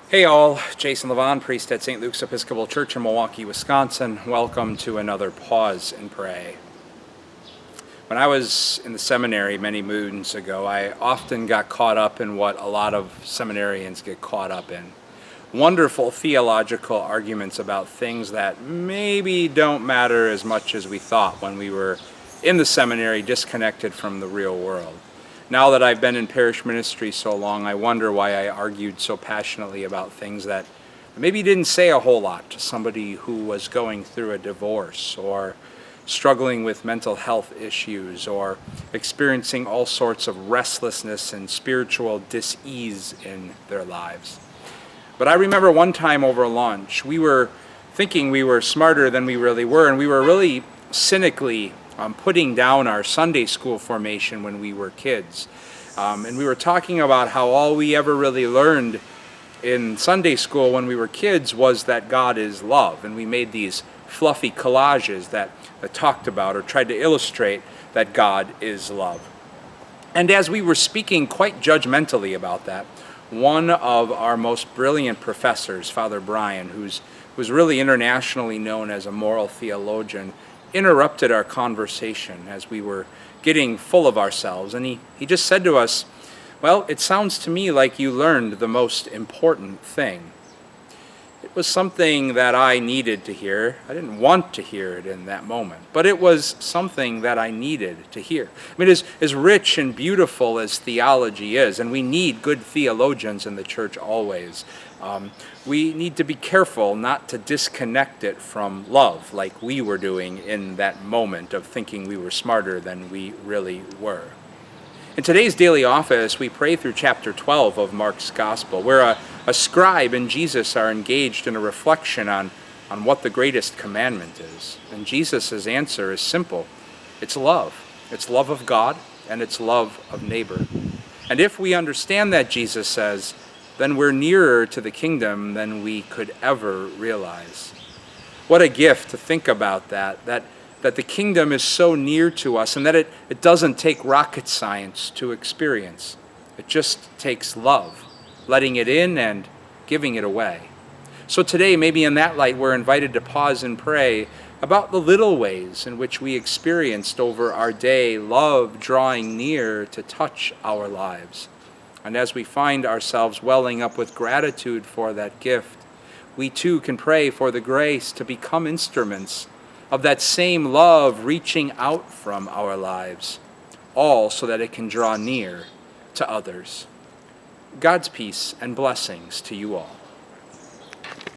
Hey all, Jason Levon, priest at St. Luke's Episcopal Church in Milwaukee, Wisconsin. Welcome to another Pause and Pray. When I was in the seminary many moons ago, I often got caught up in what a lot of seminarians get caught up in. Wonderful theological arguments about things that maybe don't matter as much as we thought when we were in the seminary, disconnected from the real world. Now that I've been in parish ministry so long, I wonder why I argued so passionately about things that maybe didn't say a whole lot to somebody who was going through a divorce or struggling with mental health issues or experiencing all sorts of restlessness and spiritual dis-ease in their lives. But I remember one time over lunch, we were thinking we were smarter than we really were, and we were really cynically putting down our Sunday school formation when we were kids. And we were talking about how all we ever really learned in Sunday school when we were kids was that God is love. And we made these fluffy collages that talked about or tried to illustrate that God is love. And as we were speaking quite judgmentally about that, one of our most brilliant professors, Father Brian, who's really internationally known as a moral theologian, interrupted our conversation as we were getting full of ourselves, and he just said to us, "Well, it sounds to me like you learned the most important thing." It was something that I needed to hear. I didn't want to hear it in that moment, but it was something that I needed to hear. I mean, as rich and beautiful as theology is, and we need good theologians in the church always, we need to be careful not to disconnect it from love like we were doing in that moment of thinking we were smarter than we really were. In today's daily office, we pray through chapter 12 of Mark's Gospel, where a scribe and Jesus are engaged in a reflection on what the greatest commandment is. And Jesus' answer is simple. It's love. It's love of God, and it's love of neighbor. And if we understand that, Jesus says, then we're nearer to the kingdom than we could ever realize. What a gift to think about that the kingdom is so near to us and that it doesn't take rocket science to experience. It just takes love, letting it in and giving it away. So today, maybe in that light, we're invited to pause and pray about the little ways in which we experienced over our day love drawing near to touch our lives. And as we find ourselves welling up with gratitude for that gift, we too can pray for the grace to become instruments of that same love reaching out from our lives, all so that it can draw near to others. God's peace and blessings to you all.